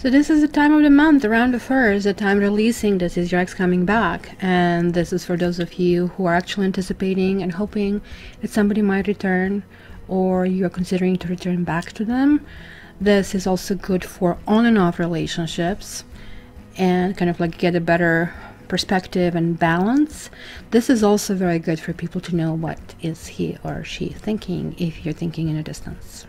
So this is the time of the month, around the 1st, the time releasing this is your ex coming back. And this is for those of you who are actually anticipating and hoping that somebody might return, or you are considering to return back to them. This is also good for on and off relationships and kind of like get a better perspective and balance. This is also very good for people to know what is he or she thinking if you're thinking in a distance.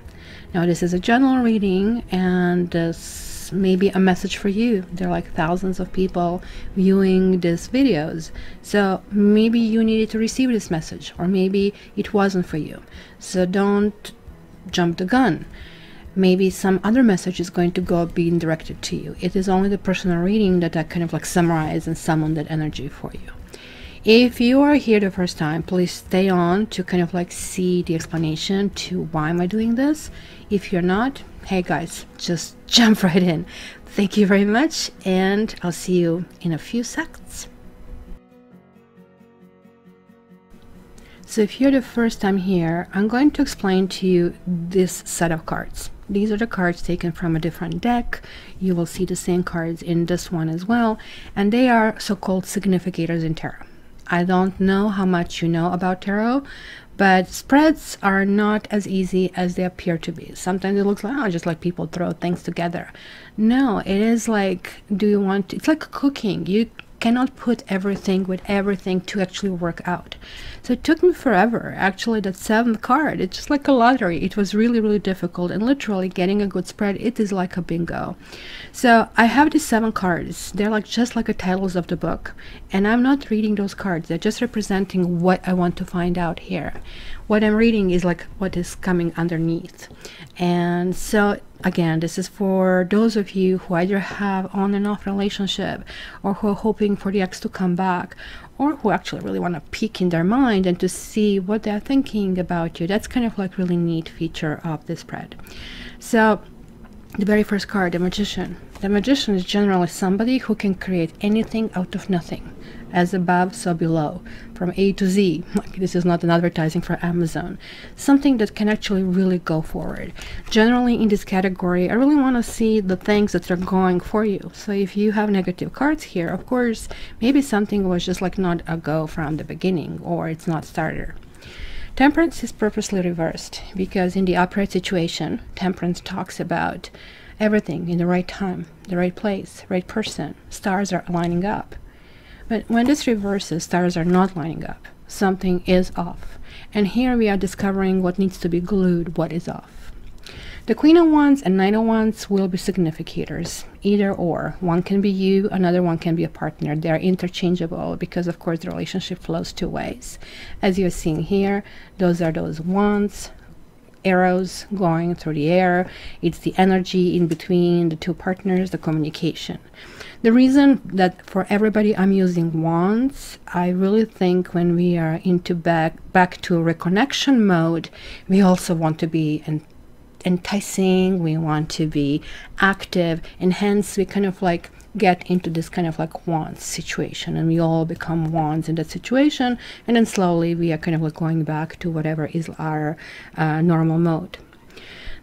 Now this is a general reading, and this may be a message for you. There are like thousands of people viewing these videos, so maybe you needed to receive this message, or maybe it wasn't for you. So don't jump the gun. Maybe some other message is going to go being directed to you. It is only the personal reading that I kind of like summarize and summon that energy for you. If you are here the first time, please stay on to kind of like see the explanation to why am I doing this. If you're not, hey guys, just jump right in. Thank you very much, and I'll see you in a few seconds. So if you're the first time here, I'm going to explain to you this set of cards. These are the cards taken from a different deck. You will see the same cards in this one as well, and they are so-called significators in tarot. I don't know how much you know about tarot, but spreads are not as easy as they appear to be. Sometimes it looks like, oh, just like people throw things together. No, it is like, it's like cooking. You cannot put everything with everything to actually work out. So it took me forever. Actually, that 7th card, it's just like a lottery. It was really, really difficult, and literally getting a good spread, it is like a bingo. So I have these 7 cards. They're like just like the titles of the book, and I'm not reading those cards. They're just representing what I want to find out here. What I'm reading is like what is coming underneath. And so again, this is for those of you who either have on and off relationship, or who are hoping for the ex to come back, or who actually really want to peek in their mind and to see what they're thinking about you. That's kind of like really neat feature of this spread. So the very first card, the Magician. The Magician is generally somebody who can create anything out of nothing. As above, so below. From A to Z. Like, this is not an advertising for Amazon. Something that can actually really go forward. Generally in this category, I really want to see the things that are going for you. So if you have negative cards here, of course, maybe something was just like not a go from the beginning, or it's not starter. Temperance is purposely reversed, because in the upright situation, Temperance talks about everything in the right time, the right place, right person. Stars are lining up. But when this reverses, stars are not lining up. Something is off. And here we are discovering what needs to be glued, what is off. The Queen of Wands and Knight of Wands will be significators, either or. One can be you, another one can be a partner. They are interchangeable because, of course, the relationship flows 2 ways. As you're seeing here, those are those wands, arrows going through the air. It's the energy in between the 2 partners, the communication. The reason that for everybody I'm using wands, I really think when we are into back to reconnection mode, we also want to be enticing, we want to be active, and hence we kind of like get into this kind of like wands situation, and we all become wands in that situation, and then slowly we are kind of like going back to whatever is our normal mode.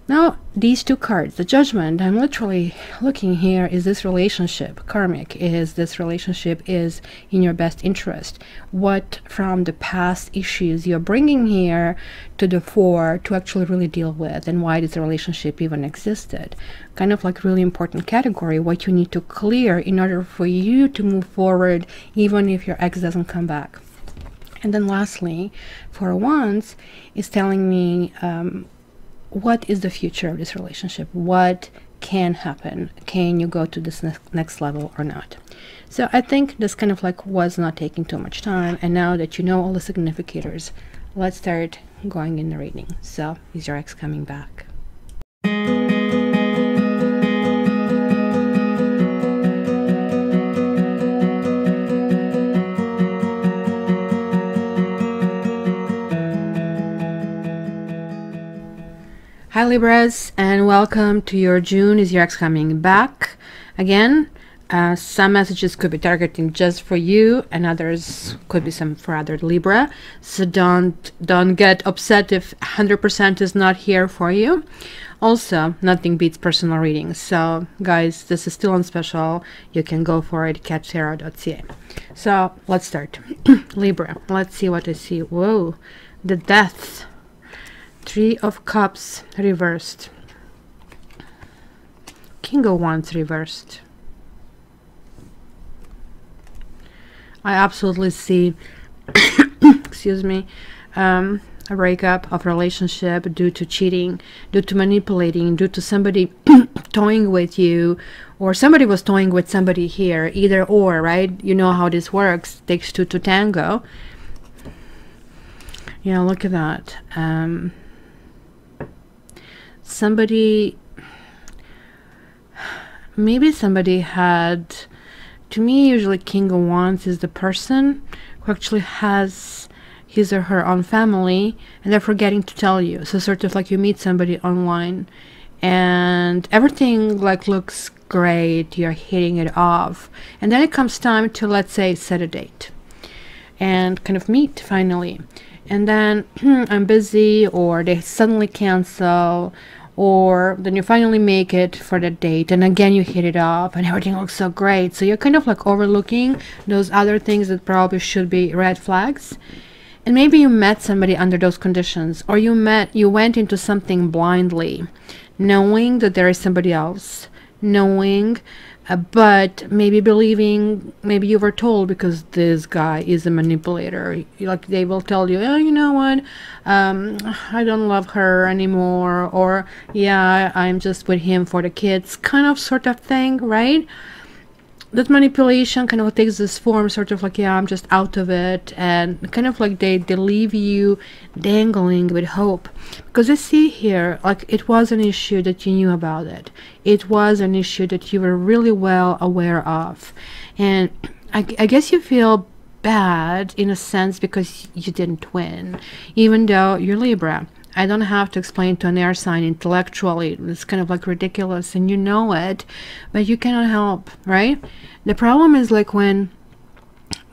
Now these 2 cards, the Judgment, I'm literally looking here, is this relationship karmic? Is this relationship is in your best interest? What from the past issues you're bringing here to the fore to actually really deal with, and why this relationship even existed? Kind of like really important category, what you need to clear in order for you to move forward, even if your ex doesn't come back. And then lastly, for Wands, is telling me what is the future of this relationship? What can happen? Can you go to this next level or not? So I think this kind of like was not taking too much time, and now that you know all the significators, let's start going in the reading. So is your ex coming back? Hi Libras, and welcome to your June is your ex coming back. Again, Some messages could be targeting just for you, and others could be some for other Libra. So don't get upset if 100% is not here for you. Also, nothing beats personal readings. So guys, this is still on special. You can go for it, catchtarot.ca. So let's start. Libra, let's see what I see. Whoa, the Death, 3 of Cups reversed, King of Wands reversed. I absolutely see excuse me, a breakup of relationship due to cheating, due to manipulating, due to somebody toying with you, or somebody was toying with somebody here. Either or, right? You know how this works. Takes two to tango. Yeah, look at that. Somebody, maybe somebody had, to me, usually King of Wands is the person who actually has his or her own family, and they're forgetting to tell you. So sort of like you meet somebody online and everything like looks great, you're hitting it off, and then it comes time to, let's say, set a date and kind of meet finally, and then I'm busy, or they suddenly cancel, or then you finally make it for the date and again you hit it off and everything looks so great. So you're kind of like overlooking those other things that probably should be red flags. And maybe you met somebody under those conditions, or you went into something blindly, knowing that there is somebody else, knowing, but maybe believing, maybe you were told, because this guy is a manipulator, like they will tell you, oh, you know what, I don't love her anymore, or yeah, I'm just with him for the kids, kind of sort of thing, right? That manipulation kind of takes this form, sort of like, yeah, I'm just out of it, and kind of like they leave you dangling with hope. Because I see here, like, it was an issue that you knew about it. It was an issue that you were really well aware of. And I guess you feel bad in a sense because you didn't win, even though you're Libra. I don't have to explain to an air sign intellectually. It's kind of like ridiculous and you know it, but you cannot help, right? The problem is like when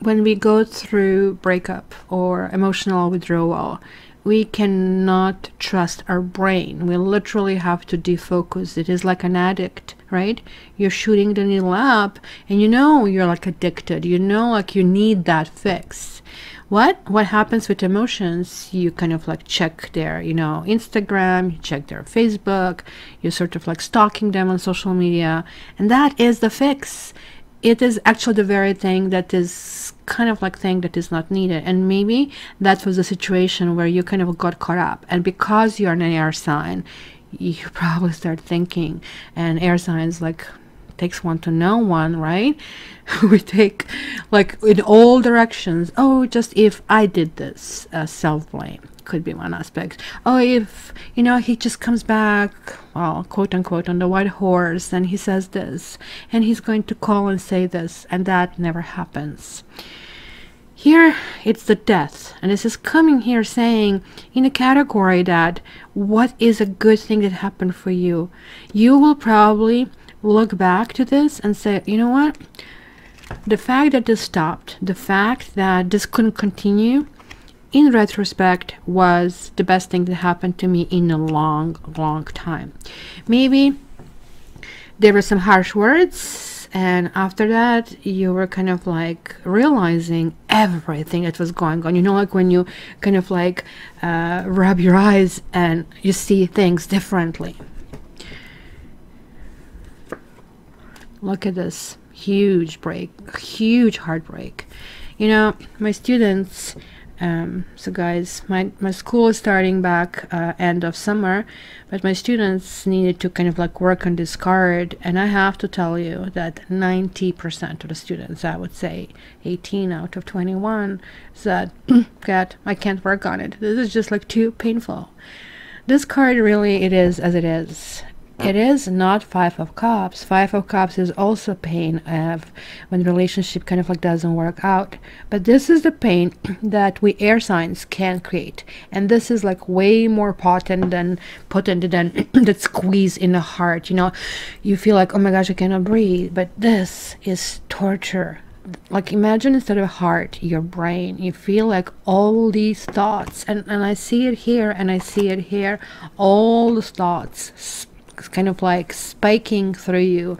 we go through breakup or emotional withdrawal, we cannot trust our brain. We literally have to defocus. It is like an addict, right? You're shooting the needle up and you know you're like addicted. You know, like you need that fix. What happens with emotions? You kind of like check their, you know, Instagram, you check their Facebook, you're sort of like stalking them on social media, and that is the fix. It is actually the very thing that is kind of like thing that is not needed. And maybe that was a situation where you kind of got caught up, and because you're an air sign, you probably start thinking, and air signs like takes one to know one, right? We take like in all directions. Oh, just if I did this, self-blame could be one aspect. Oh, if, you know, he just comes back, well, quote unquote, on the white horse, and he says this, and he's going to call and say this, and that never happens. Here it's the Death, and this is coming here saying in a category that what is a good thing that happened for you. You will probably look back to this and say, you know what, the fact that this stopped, the fact that this couldn't continue, in retrospect was the best thing that happened to me in a long time. Maybe there were some harsh words, and after that you were kind of like realizing everything that was going on. You know, like when you kind of like rub your eyes and you see things differently. Look at this huge break, huge heartbreak. You know, my students, so guys, my school is starting back end of summer, but my students needed to kind of like work on this card, and I have to tell you that 90% of the students, I would say 18 out of 21, said, God, I can't work on it. This is just like too painful. This card really, it is as it is. it is not Five of Cups. Five of Cups is also pain of when the relationship kind of like doesn't work out. But this is the pain that we air signs can create. And this is like way more potent than that squeeze in the heart. You know, you feel like, oh my gosh, I cannot breathe. But this is torture. Like imagine instead of heart, your brain. You feel like all these thoughts. And I see it here and I see it here. All the thoughts kind of like spiking through you.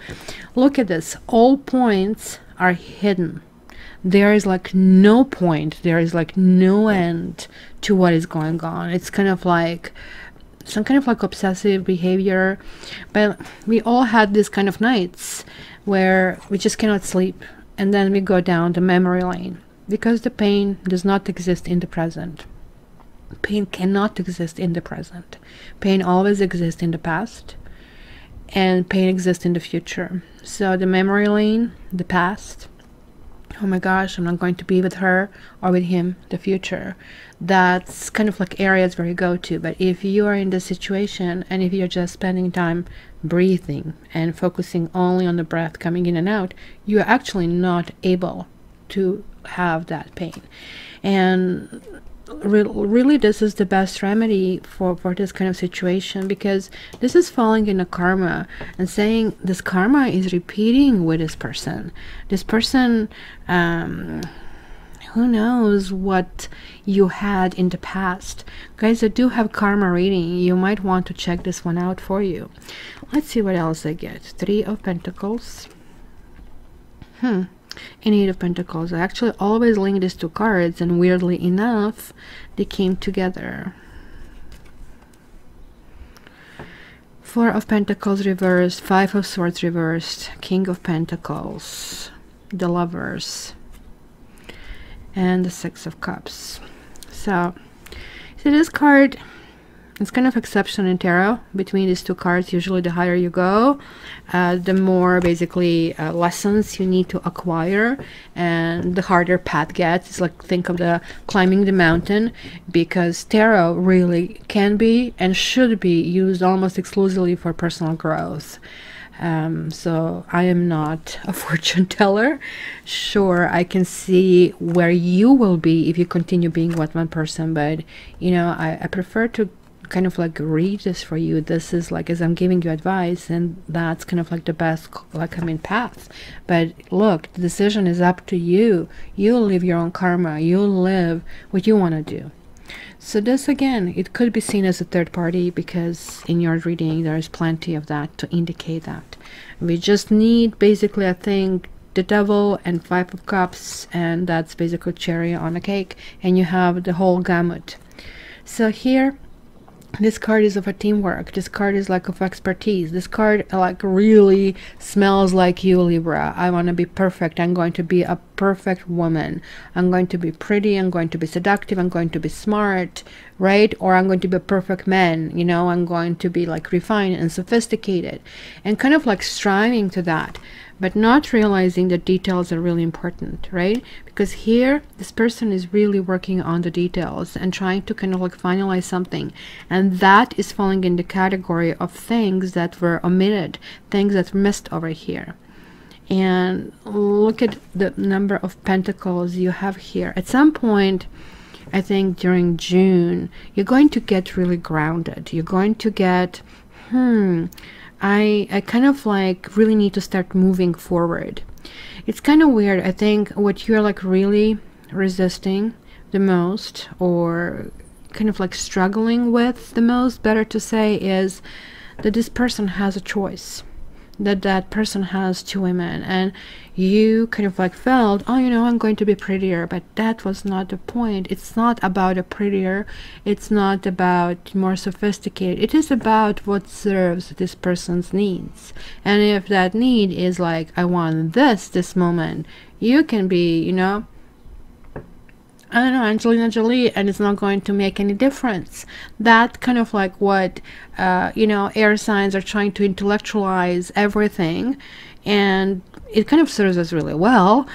Look at this. All points are hidden. There is like no point. There is like no end to what is going on. It's kind of like some kind of like obsessive behavior. But we all had these kind of nights where we just cannot sleep. And then we go down the memory lane because the pain does not exist in the present. Pain cannot exist in the present. Pain always exists in the past. And pain exists in the future. So the memory lane, the past, oh my gosh, I'm not going to be with her or with him, the future. That's kind of like areas where you go to. But if you are in this situation and if you're just spending time breathing and focusing only on the breath coming in and out, you're actually not able to have that pain. And really this is the best remedy for this kind of situation, because this is falling in a karma and saying this karma is repeating with this person. This person, who knows what you had in the past. Guys, I do have karma reading. You might want to check this one out for you. Let's see what else I get. Three of Pentacles. And Eight of Pentacles. I actually always link these two cards, and weirdly enough, they came together. Four of Pentacles reversed, Five of Swords reversed, King of Pentacles, the Lovers, and the Six of Cups. So this card, it's kind of exception in tarot between these two cards. Usually the higher you go, the more basically lessons you need to acquire, and the harder path gets. It's like, think of the climbing the mountain, because tarot really can be and should be used almost exclusively for personal growth. So I am not a fortune teller. Sure, I can see where you will be if you continue being with one person, but you know, I prefer to kind of like read this for you. This is like, as I'm giving you advice, and that's kind of like the best, like, I mean, path. But look, the decision is up to you. You live your own karma. You live what you want to do. So this, again, it could be seen as a third party, because in your reading there is plenty of that to indicate that. We just need basically, I think, the Devil and Five of Cups, and that's basically cherry on a cake, and you have the whole gamut. So here, this card is of a teamwork. This card is like of expertise. This card like really smells like you, Libra. I want to be perfect. I'm going to be a perfect woman. I'm going to be pretty. I'm going to be seductive. I'm going to be smart, right? Or I'm going to be a perfect man. You know, I'm going to be like refined and sophisticated, and kind of like striving to that, but not realizing that details are really important, right? Because here, this person is really working on the details and trying to kind of like finalize something. And that is falling in the category of things that were omitted, things that were missed over here. And look at the number of pentacles you have here. At some point, I think during June, you're going to get really grounded. You're going to get, I kind of like really need to start moving forward. It's kind of weird. I think what you're like really resisting the most, or kind of like struggling with the most, better to say, is that this person has a choice. That person has two women, and you kind of like felt, oh, you know, I'm going to be prettier, but that was not the point. It's not about a prettier, it's not about more sophisticated. It is about what serves this person's needs. And if that need is like, I want this moment, you can be, you know, I don't know, Angelina Jolie, and it's not going to make any difference. That kind of like what, you know, air signs are trying to intellectualize everything, and it kind of serves us really well.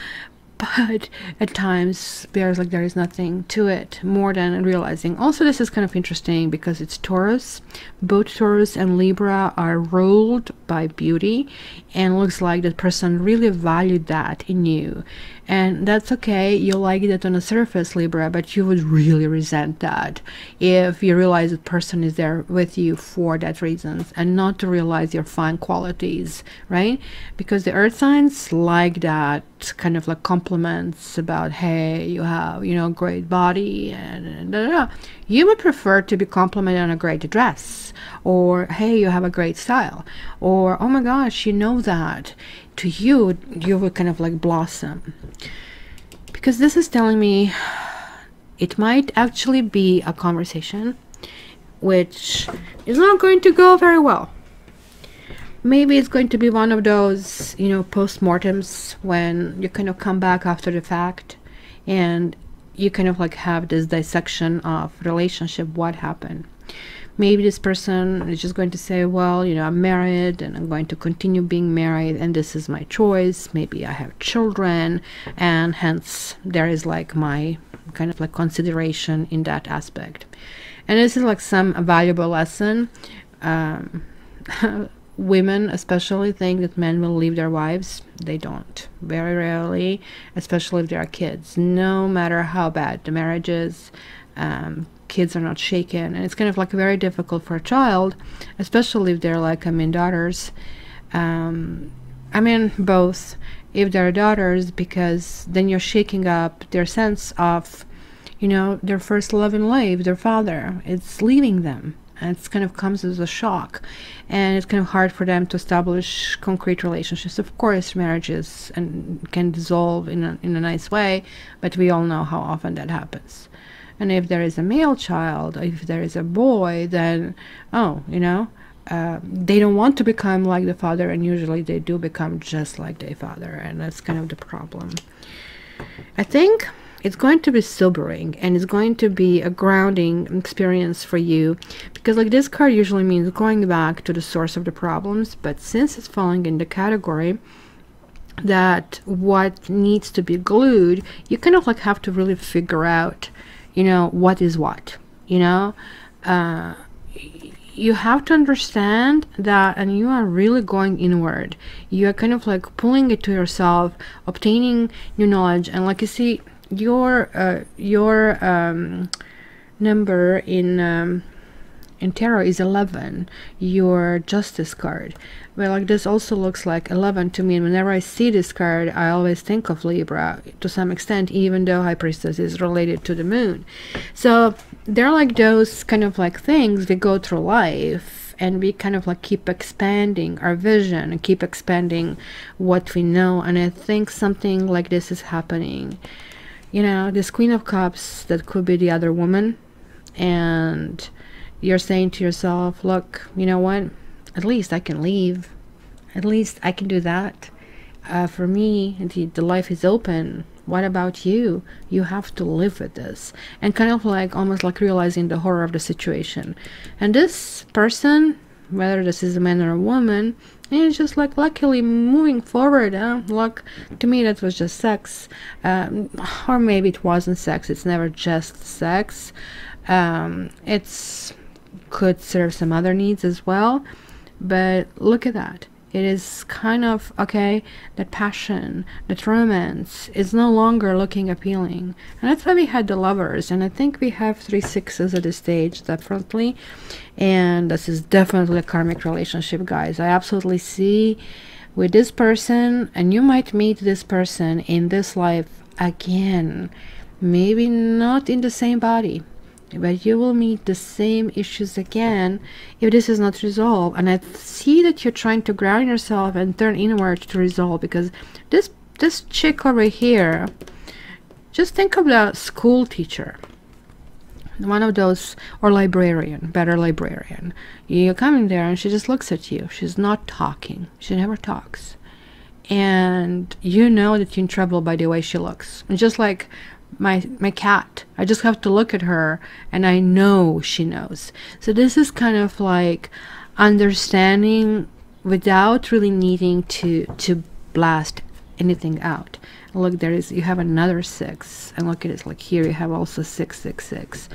but at times there's like there is nothing to it more than realizing. Also, this is kind of interesting because it's Taurus. Both Taurus and Libra are ruled by beauty, and looks like that person really valued that in you. And that's okay, you like it on the surface, Libra, but you would really resent that if you realize that person is there with you for that reasons and not to realize your fine qualities, right? Because the earth signs like that kind of like compliments about, hey, you have, you know, great body and da, da, da. You would prefer to be complimented on a great dress, or hey, you have a great style, or oh my gosh, you know that. To you, you would kind of like blossom, because this is telling me it might actually be a conversation which is not going to go very well. Maybe it's going to be one of those, you know, post-mortems when you kind of come back after the fact and you kind of like have this dissection of relationship, what happened. Maybe this person is just going to say, well, you know, I'm married and I'm going to continue being married and this is my choice. Maybe I have children, and hence there is like my kind of like consideration in that aspect. And this is like some valuable lesson. Women especially think that men will leave their wives. They don't. Very rarely, especially if there are kids. No matter how bad the marriage is, kids are not shaken, and it's kind of like very difficult for a child, especially if they're like, I mean, daughters. I mean, both. If they're daughters, because then you're shaking up their sense of, you know, their first love in life, their father. It's leaving them, and it's kind of comes as a shock, and it's kind of hard for them to establish concrete relationships. Of course, marriages and can dissolve in a nice way, but we all know how often that happens. And if there is a male child, if there is a boy, then, oh, you know, they don't want to become like the father, and usually they do become just like their father, and that's kind of the problem. I think it's going to be sobering, and it's going to be a grounding experience for you, because like this card usually means going back to the source of the problems, but since it's falling in the category that what needs to be glued, you kind of like have to really figure out, you know, what is what, you know. You have to understand that, and you are really going inward. You are kind of like pulling it to yourself, obtaining new knowledge. And like you see, your number in tarot is 11, your justice card. Well, like this also looks like 11 to me, and whenever I see this card, I always think of Libra to some extent, even though High Priestess is related to the moon. So they're like those kind of like things we go through life, and we kind of like keep expanding our vision and keep expanding what we know. And I think something like this is happening. You know, this Queen of Cups, that could be the other woman, and you're saying to yourself, look, you know what, at least I can leave, at least I can do that. For me, the life is open. What about you? You have to live with this, and kind of like almost like realizing the horror of the situation. And this person, whether this is a man or a woman, is just like luckily moving forward. Look, to me that was just sex, or maybe it wasn't sex. It's never just sex. It's could serve some other needs as well, but look at that. It is kind of okay, that passion, that romance is no longer looking appealing. And that's why we had the Lovers, and I think we have 3 6s at this stage, definitely. And this is definitely a karmic relationship, guys. I absolutely see with this person, and you might meet this person in this life again. Maybe not in the same body, but you will meet the same issues again if this is not resolved. And I see that you're trying to ground yourself and turn inward to resolve, because this chick over here, just think of the school teacher, one of those, or librarian, better librarian. You come in there and she just looks at you. She's not talking. She never talks, and you know that you're in trouble by the way she looks. And just like my cat, I just have to look at her and I know she knows. So this is kind of like understanding without really needing to blast anything out. Look, you have another 6, and look at it, like here you have also 666.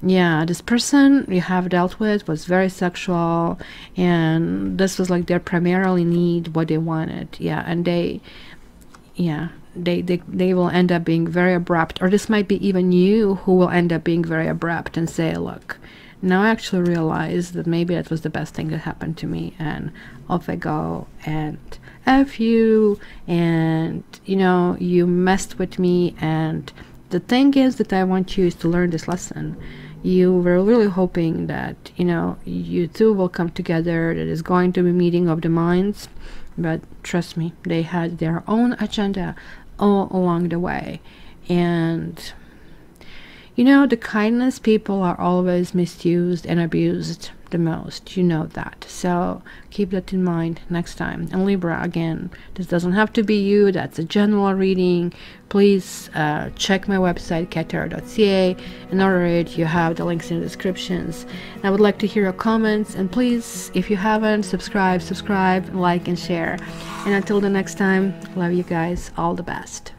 Yeah, this person you have dealt with was very sexual, and this was like their primarily need, what they wanted. Yeah, and they will end up being very abrupt, or this might be even you who will end up being very abrupt and say, look, now I actually realize that maybe that was the best thing that happened to me, and off I go, and F you, and you know, you messed with me. And the thing is that I want you to learn this lesson. You were really hoping that, you know, you two will come together, that is going to be meeting of the minds, but trust me, they had their own agenda all along the way. And you know, the kindness people are always misused and abused the most, you know that, so keep that in mind next time. And Libra, again, this doesn't have to be you, that's a general reading. Please check my website, cattarot.ca, and order it. You have the links in the descriptions. And I would like to hear your comments, and please, if you haven't, subscribe, like and share. And until the next time, love you guys, all the best.